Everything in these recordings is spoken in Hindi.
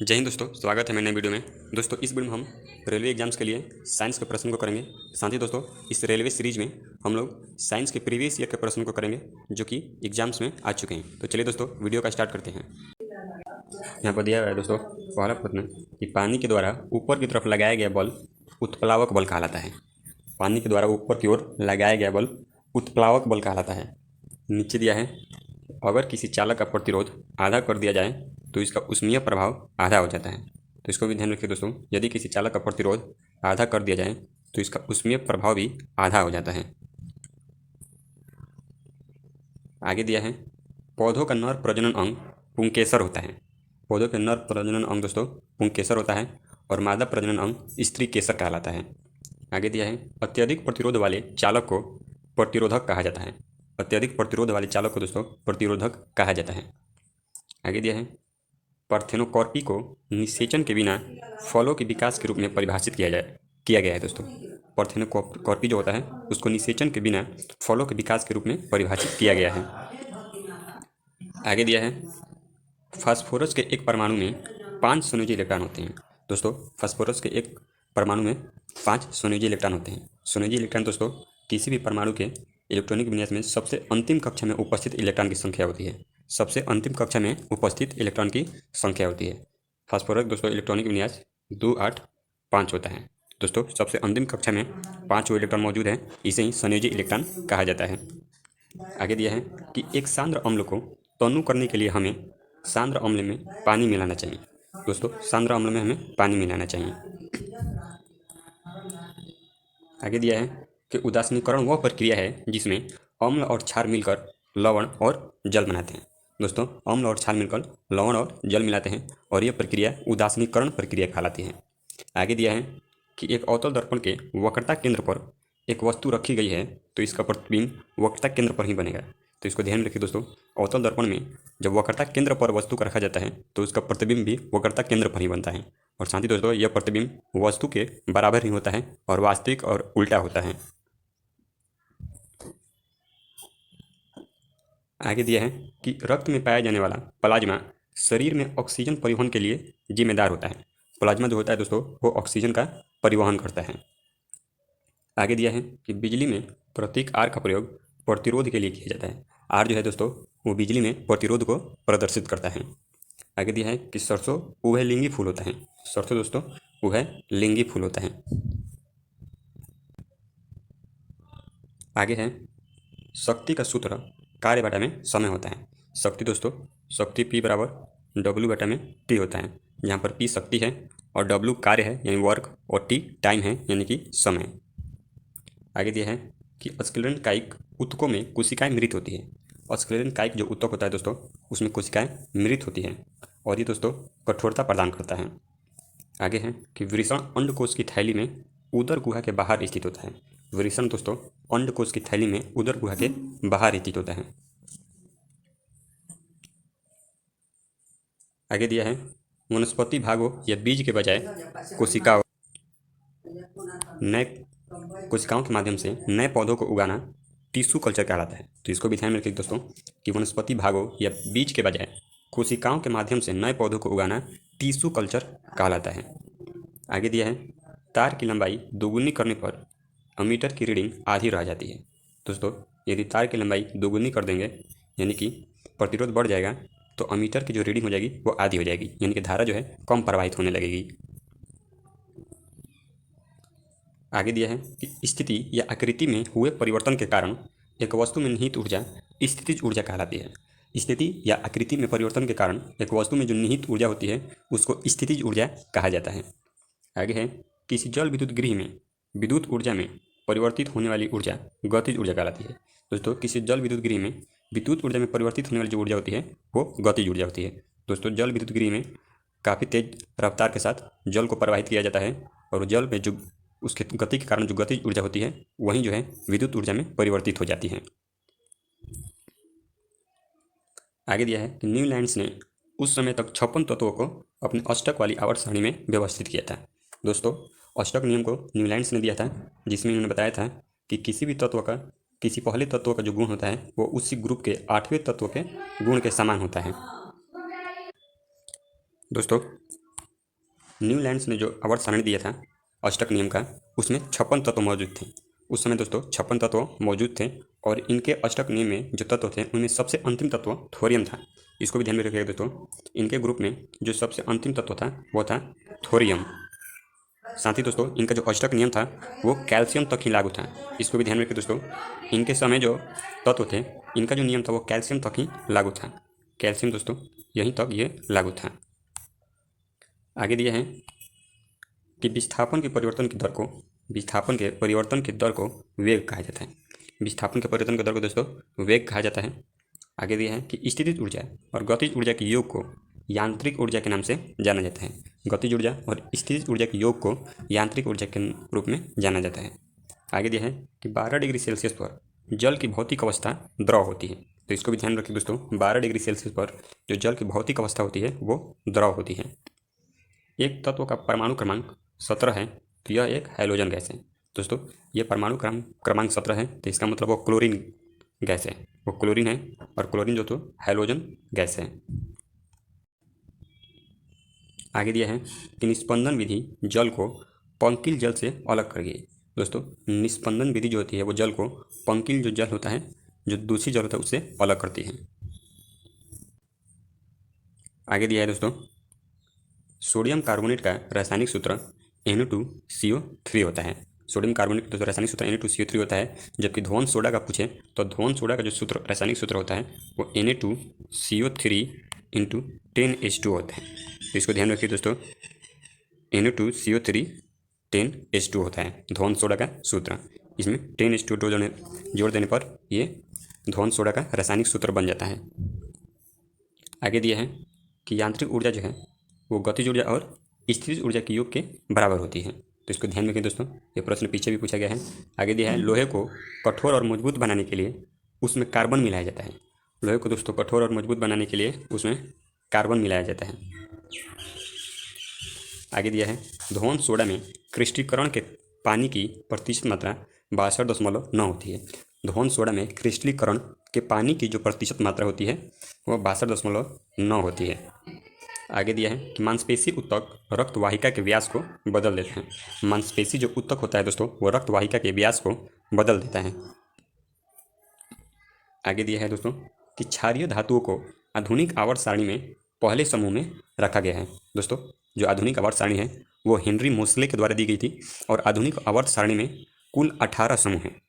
जय हिंद दोस्तों, स्वागत है मेरे नए वीडियो में। दोस्तों इस वीडियो में हम रेलवे एग्जाम्स के लिए साइंस के प्रश्न को करेंगे। साथ ही दोस्तों इस रेलवे सीरीज में हम लोग साइंस के प्रीवियस ईयर के प्रश्न को करेंगे जो कि एग्जाम्स में आ चुके हैं। तो चलिए दोस्तों वीडियो का स्टार्ट करते हैं। यहाँ पर दिया हुआ है दोस्तों पहला प्रश्न कि पानी के द्वारा ऊपर की तरफ लगाया गया बल उत्प्लावक बल कहलाता है। पानी के द्वारा ऊपर की ओर लगाया गया बल उत्प्लावक बल कहलाता है। नीचे दिया है अगर किसी चालक का प्रतिरोध आधा कर दिया जाए तो इसका ऊष्मीय प्रभाव आधा हो जाता है। तो इसको भी ध्यान रखिए दोस्तों, यदि किसी चालक का प्रतिरोध आधा कर दिया जाए तो इसका ऊष्मीय प्रभाव भी आधा हो जाता है। आगे दिया है पौधों का नर प्रजनन अंग पुंकेसर होता है। पौधों के नर प्रजनन अंग दोस्तों पुंकेसर होता है और मादा प्रजनन अंग स्त्री केसर कहलाता है। आगे दिया है अत्यधिक प्रतिरोध वाले चालक को प्रतिरोधक कहा जाता है। अत्यधिक प्रतिरोध वाले चालक को दोस्तों प्रतिरोधक कहा जाता है। आगे दिया है पार्थेनोकॉर्पी को निषेचन के बिना फलों के विकास के रूप में परिभाषित किया गया है। दोस्तों पार्थेनोकॉर्पी जो होता है उसको निषेचन के बिना फलों के विकास के रूप में परिभाषित किया गया है। आगे दिया है फास्फोरस के एक परमाणु में 5 संयोजी इलेक्ट्रॉन होते हैं। दोस्तों फास्फोरस के एक परमाणु में 5 संयोजी इलेक्ट्रॉन होते हैं। संयोजी इलेक्ट्रॉन दोस्तों किसी भी परमाणु के इलेक्ट्रॉनिक विन्यास में सबसे अंतिम कक्षा में उपस्थित इलेक्ट्रॉन की संख्या होती है। सबसे अंतिम कक्षा में उपस्थित इलेक्ट्रॉन की संख्या होती है। फास्फोरस दोस्तों इलेक्ट्रॉनिक विन्यास 2 8 5 होता है। दोस्तों सबसे अंतिम कक्षा में 5 इलेक्ट्रॉन मौजूद है, इसे ही संयोजी इलेक्ट्रॉन कहा जाता है। आगे दिया है कि एक सांद्र अम्ल को तनु करने के लिए हमें सांद्र अम्ल में पानी मिलाना चाहिए। दोस्तों सांद्र अम्ल में हमें पानी मिलाना चाहिए। आगे दिया है कि उदासीनीकरण वह प्रक्रिया है जिसमें अम्ल और क्षार मिलकर लवण और जल बनाते हैं। दोस्तों अम्ल और क्षार मिलकर लवण और जल मिलाते हैं और यह प्रक्रिया उदासीनीकरण प्रक्रिया कहलाती है। आगे दिया है कि एक अवतल दर्पण के वक्रता केंद्र पर एक वस्तु रखी गई है तो इसका प्रतिबिंब वक्रता केंद्र पर ही बनेगा। तो इसको ध्यान में रखिए दोस्तों, अवतल दर्पण में जब वक्रता केंद्र पर वस्तु को रखा जाता है तो उसका प्रतिबिंब भी वक्रता केंद्र पर ही बनता है। और साथ ही दोस्तों यह प्रतिबिंब वस्तु के बराबर ही होता है और वास्तविक और उल्टा होता है। आगे दिया है कि रक्त में पाया जाने वाला प्लाज्मा शरीर में ऑक्सीजन परिवहन के लिए जिम्मेदार होता है। प्लाज्मा जो होता है दोस्तों वो ऑक्सीजन का परिवहन करता है। आगे दिया है कि बिजली में प्रतीक आर का प्रयोग प्रतिरोध के लिए किया जाता है। आर जो है दोस्तों वो बिजली में प्रतिरोध को प्रदर्शित करता है। आगे दिया है कि सरसों उभयलिंगी फूल होता है। सरसों दोस्तों उभयलिंगी फूल होता है। आगे है शक्ति का सूत्र कार्य बटा में समय होता है। शक्ति दोस्तों शक्ति P बराबर W बटा में T होता है, जहाँ पर P शक्ति है और W कार्य है यानी वर्क और T टाइम है यानी कि समय। आगे दिया है कि अस्क्लेरन कायिक ऊतकों में कोशिकाएं मृत होती है। अस्क्लेरन कायिक जो ऊतक होता है दोस्तों उसमें कोशिकाएं मृत होती हैं और ये दोस्तों कठोरता प्रदान करता है। आगे है कि वृषण अंडकोश की थैली में उदर गुहा के बाहर स्थित होता है। वृषण दोस्तों अंडकोश की थैली में उदर गुहा के बाहर स्थित होता है। आगे दिया है वनस्पति भागों या बीज के बजाय कोशिकाओं नए कोशिकाओं के माध्यम से नए पौधों को उगाना टिश्यू कल्चर कहलाता है। तो इसको भी ध्यान में रखिए दोस्तों कि वनस्पति भागों या बीज के बजाय कोशिकाओं के माध्यम से नए पौधों को उगाना टिश्यू कल्चर कहलाता है। आगे दिया है तार की लंबाई दोगुनी करने पर अमीटर की रीडिंग आधी रह जाती है। दोस्तों यदि तार की लंबाई दोगुनी कर देंगे यानी कि प्रतिरोध बढ़ जाएगा तो अमीटर की जो रीडिंग हो जाएगी वो आधी हो जाएगी, यानी कि धारा जो है कम प्रवाहित होने लगेगी। आगे दिया है कि स्थिति या आकृति में हुए परिवर्तन के कारण एक वस्तु में निहित ऊर्जा स्थितिज ऊर्जा कहलाती है। स्थिति या आकृति में परिवर्तन के कारण एक वस्तु में जो निहित ऊर्जा होती है उसको स्थितिज ऊर्जा कहा जाता है। आगे है किसी जल विद्युत गृह में विद्युत ऊर्जा में परिवर्तित होने वाली ऊर्जा गतिज ऊर्जा कहलाती है। दोस्तों किसी जल विद्युत गृह में विद्युत ऊर्जा में परिवर्तित होने वाली जो ऊर्जा होती है वो गतिज ऊर्जा होती है। दोस्तों जल विद्युत गृह में काफ़ी तेज रफ्तार के साथ जल को प्रवाहित किया जाता है और जल में जो उसके गति के कारण जो गतिज ऊर्जा होती है वही जो है विद्युत ऊर्जा में परिवर्तित हो जाती है। आगे दिया है कि न्यूलैंड्स ने उस समय तक 56 तत्वों को अपने अष्टक वाली आवर्त सारणी में व्यवस्थित किया था। दोस्तों अष्टक नियम को न्यूलैंड्स ने दिया था, जिसमें उन्होंने बताया था कि किसी भी तत्व का किसी पहले तत्व का जो गुण होता है वो उसी ग्रुप के 8वें तत्व के गुण के समान होता है। दोस्तों न्यूलैंड्स ने जो आवर्त सारणी दिया था अष्टक नियम का, उसमें 56 तत्व मौजूद थे। उस समय दोस्तों 56 तत्व मौजूद थे और इनके अष्टक नियम में जो तत्व थे उनमें सबसे अंतिम तत्व थोरियम था। इसको भी ध्यान में रखिएगा दोस्तों, इनके ग्रुप में जो सबसे अंतिम तत्व था वो था थोरियम। साथ ही दोस्तों इनका जो अष्टक नियम था वो कैल्शियम तक ही लागू था। इसको भी ध्यान में रखिए दोस्तों, इनके समय जो तत्व थे इनका जो नियम था वो कैल्शियम तक ही लागू था। कैल्शियम दोस्तों यहीं तक ये लागू था। आगे दिया है कि विस्थापन के परिवर्तन की दर को वेग कहा जाता है। विस्थापन के परिवर्तन की दर को दोस्तों वेग कहा जाता है। आगे दिया है कि स्थितिज ऊर्जा और गतिज ऊर्जा के योग को यांत्रिक ऊर्जा के नाम से जाना जाता है। गतिज ऊर्जा और स्थितिज ऊर्जा के योग को यांत्रिक ऊर्जा के रूप में जाना जाता है। आगे दिया है कि 12 डिग्री सेल्सियस पर जल की भौतिक अवस्था द्रव होती है। तो इसको भी ध्यान रखिए दोस्तों, 12 डिग्री सेल्सियस पर जो जल की भौतिक अवस्था होती है वो द्रव होती है। एक तत्व का परमाणु क्रमांक 17 है तो यह एक हाइड्रोजन गैस है। दोस्तों ये परमाणु क्रमांक 17 है तो इसका मतलब वो क्लोरीन गैस है, वो क्लोरीन है और क्लोरीन जो तो हाइड्रोजन गैस है। आगे दिया है कि निस्पंदन विधि जल को पंकिल जल से अलग कर गई। दोस्तों निस्पंदन विधि जो होती है वो जल को पंकिल जो जल होता है, जो दूषित जल होता है, उससे अलग करती है। आगे दिया है दोस्तों सोडियम कार्बोनेट का रासायनिक सूत्र Na2CO3 होता है। सोडियम कार्बोनेट का रासायनिक सूत्र Na2CO3 होता है, जबकि धोन सोडा का पूछे तो धोन सोडा का जो सूत्र रासायनिक सूत्र होता है वो Na2CO3 × 10H2 होता है। तो इसको ध्यान रखिए दोस्तों, Na2CO3 10H2 होता है धोन सोडा का सूत्र। इसमें 10H2 जोड़ देने पर ये धोन सोडा का रासायनिक सूत्र बन जाता है। आगे दिया है कि यांत्रिक ऊर्जा जो है वो गतिज ऊर्जा और स्थितिज ऊर्जा के योग के बराबर होती है। तो इसको ध्यान में रखें दोस्तों, ये प्रश्न पीछे भी पूछा गया है। आगे दिया है लोहे को कठोर और मजबूत बनाने के लिए उसमें कार्बन मिलाया जाता है। लोहे को दोस्तों कठोर और मजबूत बनाने के लिए उसमें कार्बन मिलाया जाता है। आगे दिया है धोन सोडा में क्रिस्टलीकरण के पानी की प्रतिशत मात्रा 62.9 होती है। धोन सोडा में क्रिस्टलीकरण के पानी की जो प्रतिशत मात्रा होती है वो 62.9 होती है। आगे दिया है कि मांसपेशी ऊतक रक्त वाहिका के व्यास को बदल देते हैं। मांसपेशी जो ऊतक होता है दोस्तों वो रक्त वाहिका के व्यास को बदल देता है। आगे दिया है दोस्तों कि क्षारीय धातुओं को आधुनिक आवर्त सारणी में पहले समूह में रखा गया है। दोस्तों जो आधुनिक आवर्त सारणी है वो हेनरी मोसले के द्वारा दी गई थी और आधुनिक आवर्त सारणी में कुल 18 समूह हैं।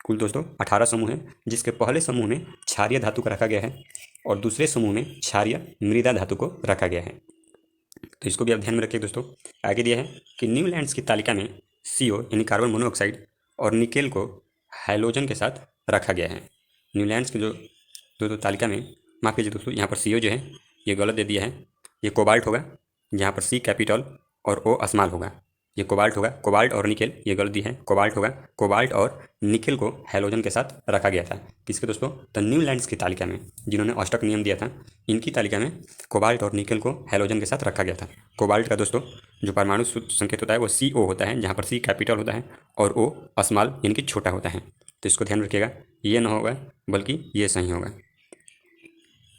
कुल दोस्तों 18 समूह हैं, जिसके पहले समूह में क्षारीय धातु को रखा गया है और दूसरे समूह में क्षारीय मृदा धातु को रखा गया है। तो इसको भी आप ध्यान में रखिए दोस्तों। आगे दिया है कि न्यूलैंड्स की तालिका में CO यानी कार्बन मोनोऑक्साइड और निकेल को हाइड्रोजन के साथ रखा गया है। न्यूलैंड्स की जो तालिका में, माफ कीजिए दोस्तों, यहाँ पर CO जो है ये गलत दे दिया है, ये कोबाल्ट होगा, यहाँ पर C कैपिटल और O स्मॉल होगा, ये कोबाल्ट होगा। कोबाल्ट और निकेल ये गलत दी है, कोबाल्ट होगा। कोबाल्ट और निकेल को हाइड्रोजन के साथ रखा गया था। किसके दोस्तों? तो न्यूलैंड्स की तालिका में, जिन्होंने अष्टक नियम दिया था, इनकी तालिका में कोबाल्ट और निकेल को हाइड्रोजन के साथ रखा गया था। कोबाल्ट का दोस्तों जो परमाणु संकेत होता है वो CO होता है, जहाँ पर C कैपिटल होता है और O स्मॉल यानी कि छोटा होता है। तो इसको ध्यान रखिएगा, ये ना होगा बल्कि ये सही होगा।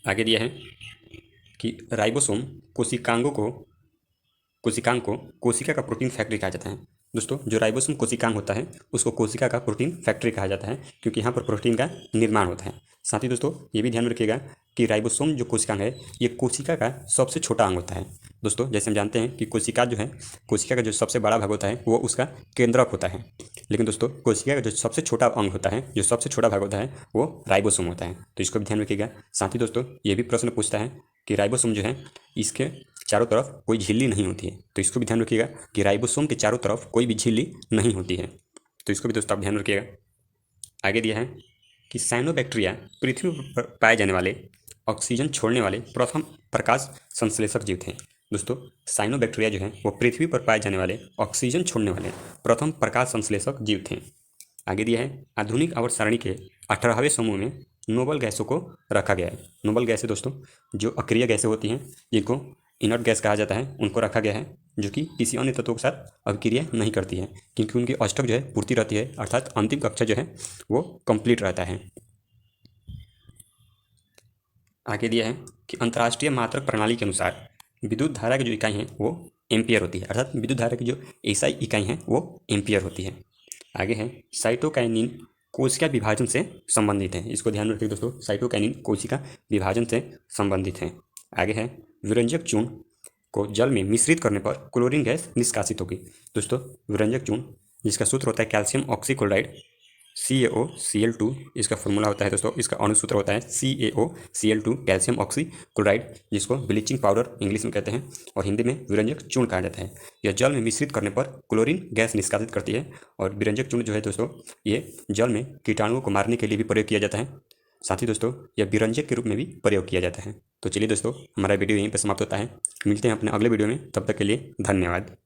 आगे दिया है कि राइबोसोम कोशिकांग को कोशिका का प्रोटीन फैक्ट्री कहा जाता है। दोस्तों जो राइबोसोम कोशिकांग होता है उसको कोशिका का प्रोटीन फैक्ट्री कहा जाता है, क्योंकि यहाँ पर प्रोटीन का निर्माण होता है। साथ ही दोस्तों ये भी ध्यान में रखिएगा कि राइबोसोम जो कोशिकांग है ये कोशिका का सबसे छोटा अंग होता है। दोस्तों जैसे हम जानते हैं कि कोशिका का जो सबसे बड़ा भाग होता है वो उसका केंद्रक होता है, लेकिन दोस्तों कोशिका का जो सबसे छोटा अंग होता है, जो सबसे छोटा भाग होता है वो राइबोसोम होता है। तो इसको भी ध्यान रखिएगा। साथ ही दोस्तों ये भी प्रश्न पूछता है कि राइबोसोम जो है इसके चारों तरफ कोई झिल्ली नहीं होती है। तो इसको भी ध्यान रखिएगा कि राइबोसोम के चारों तरफ कोई भी झिल्ली नहीं होती है। तो इसको भी दोस्तों आप ध्यान रखिएगा। आगे दिया है कि साइनोबैक्टीरिया पृथ्वी पर पाए जाने वाले ऑक्सीजन छोड़ने वाले प्रथम प्रकाश संश्लेषक जीव थे। दोस्तों साइनोबैक्टीरिया जो है वो पृथ्वी पर पाए जाने वाले ऑक्सीजन छोड़ने वाले प्रथम प्रकाश संश्लेषक जीव थे। आगे दिया है आधुनिक आवर्त सारणी के 18वें समूह में नोबल गैसों को रखा गया है। नोबल गैसें दोस्तों जो अक्रिय गैसें होती हैं, जिनको इनर्ट गैस कहा जाता है, उनको रखा गया है, जो कि किसी अन्य तत्वों के साथ अभिक्रिया नहीं करती है, क्योंकि उनकी अष्टक जो है पूर्ति रहती है, अर्थात अंतिम कक्षा जो है वो कंप्लीट रहता है। आगे दिया है कि अंतर्राष्ट्रीय मात्रक प्रणाली के अनुसार विद्युत धारा की जो इकाई है वो एम्पियर होती है, अर्थात विद्युत धारा की जो एसआई इकाई है वो एम्पियर होती है। आगे है साइटोकाइनिन कोशिका विभाजन से संबंधित है। इसको ध्यान में रखिए दोस्तों, साइटोकाइनिन कोशिका विभाजन से संबंधित है। आगे है विरंजक चूर्ण को जल में मिश्रित करने पर क्लोरीन गैस निष्कासित होगी। दोस्तों विरंजक चूर्ण जिसका सूत्र होता है कैल्शियम ऑक्सीक्लोराइड CaOCl2, इसका फॉर्मूला होता है दोस्तों, इसका अणुसूत्र होता है CaOCl2 कैल्शियम ऑक्सीक्लोराइड, जिसको ब्लीचिंग पाउडर इंग्लिश में कहते हैं और हिंदी में विरंजक चूर्ण कहा जाता है। यह जल में मिश्रित करने पर क्लोरीन गैस निष्कासित करती है। और विरंजक चूर्ण जो है दोस्तों, ये जल में कीटाणुओं को मारने के लिए भी प्रयोग किया जाता है। साथ ही दोस्तों यह विरंजक के रूप में भी प्रयोग किया जाता है। तो चलिए दोस्तों, हमारा वीडियो यहीं पर समाप्त होता है। मिलते हैं अपने अगले वीडियो में, तब तक के लिए धन्यवाद।